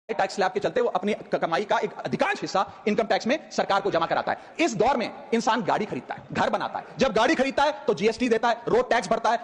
Tax slab के चलते वो अपनी कमाई का एक अधिकांश हिस्सा इनकम टैक्स में सरकार को जमा कराता है। इस दौर में इंसान गाड़ी खरीदता है, घर बनाता है। जब गाड़ी खरीदता है तो जीएसटी देता है, रोड टैक्स भरता है,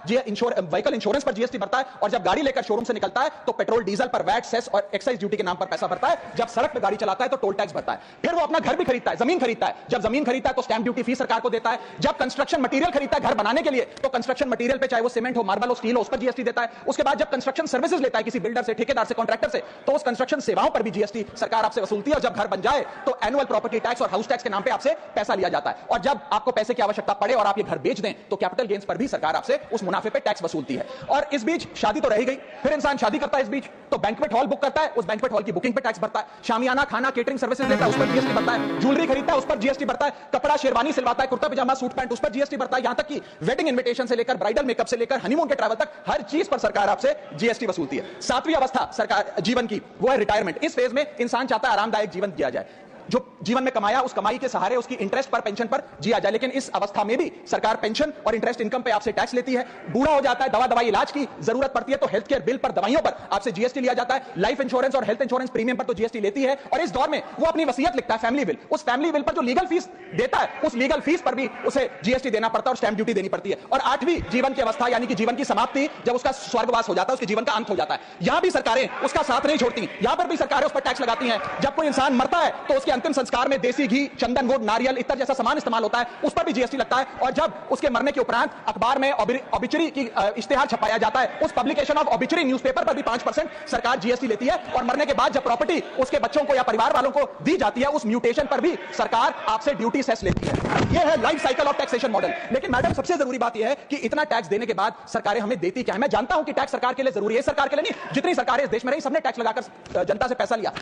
व्हीकल इंश्योरेंस पर जीएसटी भरता है, और जब गाड़ी लेकर शोरूम से निकलता है तो पेट्रोल डीजल पर वैट, सेस और एक्साइज ड्यूटी के नाम पर पैसा भरता है। जब सड़क पर गाड़ी चलाता है तो टोल टैक्स भरता है। फिर वो अपना घर भी खरीदता है, जमीन खरीदता है। जब जमीन खरीदता है तो स्टैंप ड्यूटी फीस सरकार को देता है। जब कंस्ट्रक्शन मटेरियल खरीदता है घर बनाने के लिए तो कंस्ट्रक्शन मटेरियल पे, चाहे वो सीमेंट हो, मार्बल हो, स्टील हो, उस पर जीएसटी देता है। उसके बाद जब कंस्ट्रक्शन सर्विसेज लेता है किसी बिल्डर से, ठेकेदार से, कॉन्ट्रैक्टर से, तो उस कंस्ट्रक्शन सेवाओं पर भी जीएसटी सरकार आपसे वसूलती है। और जब घर बन जाए तो एनुअल प्रॉपर्टी टैक्स और हाउस टैक्स के नाम पे आपसे पैसा लिया जाता है। और जब आपको पैसे की आवश्यकता पड़े और आप ये घर बेच दें तो कैपिटल गेन्स पर भी सरकार आपसे उस मुनाफे पे टैक्स वसूलती है। और इस बीच शादी तो रह गई, फिर इंसान शादी करता है, इस बीच तो बैंक्वेट हॉल बुक करता है, उस बैंक्वेट हॉल की बुकिंग पे टैक्स भरता है। शामियाना, खाना, केटरिंग सर्विसेज लेता है, उस पर जीएसटी भरता है। ज्वेलरी खरीदता है, उस पर जीएसटी भरता है। कपड़ा, शेरवानी सिलवाता है, कुर्ता पजामा, सूट पैंट, उस पर जीएसटी भरता है। यहां तक कि वेडिंग इन्विटेशन से लेकर ब्राइडल मेकअप से लेकर हनीमून के ट्रैवल तक हर चीज पर सरकार आपसे जीएसटी वसूलती है। सातवीं अवस्था सरकार जीवन की, वो है रिटायरमेंट। इस फेज में इंसान चाहता है आरामदायक जीवन जिया जाए, जो जीवन में कमाया उस कमाई के सहारे उसकी इंटरेस्ट पर, पेंशन पर जिया जाए। लेकिन इस अवस्था में भी सरकार पेंशन और इंटरेस्ट इनकम पे आपसे टैक्स लेती है। बूढ़ा हो जाता है, दवा दवाई इलाज की जरूरत पड़ती है तो हेल्थ केयर बिल पर, दवाइयों पर आपसे जीएसटी लिया जाता है। लाइफ इंश्योरेंस और हेल्थ इंश्योरेंस प्रीमियम पर तो जीएसटी लेती है। और इस दौर में वो अपनी वसीयत लिखता है, फैमिली विल। उस फैमिली विल पर जो लीगल फीस देता है, उस लीगल फीस पर भी उसे जीएसटी देना पड़ता है और स्टैंप ड्यूटी देनी पड़ती है। और आठवीं जीवन की अवस्था यानी कि जीवन की समाप्ति, जब उसका स्वर्गवास हो जाता है, उसके जीवन का अंत हो जाता है, यहां भी सरकारें उसका साथ नहीं छोड़ती। यहां पर भी सरकारें उस पर टैक्स लगाती हैं। जब कोई इंसान मरता है तो उसके अंतिम संस्कार में देसी घी, चंदन, गुड़, नारियल, इत्तर जैसा सामान इस्तेमाल होता है, उस पर भी जीएसटी लगता है। और जब उसके मरने के उपरांत अखबार में ऑबिचुरी की इश्तेहार छपाया जाता है, उस पब्लिकेशन ऑफ ऑबिचुरी न्यूज़पेपर पर भी 5% सरकार जीएसटी लेती है। और मरने के बाद जब प्रॉपर्टी उसके बच्चों को या परिवार वालों को दी जाती है, उस म्यूटेशन पर भी सरकार आपसे ड्यूटी सेस लेती है। यह है life cycle of taxation model. लेकिन मैडम, सबसे जरूरी बात यह है कि इतना टैक्स देने के बाद सरकारें हमें देती क्या है? मैं जानता हूं कि टैक्स सरकार के लिए जरूरी है, सरकार के लिए नहीं। जितनी सरकारें इस देश में रही सबने टैक्स लगाकर जनता से पैसा लिया।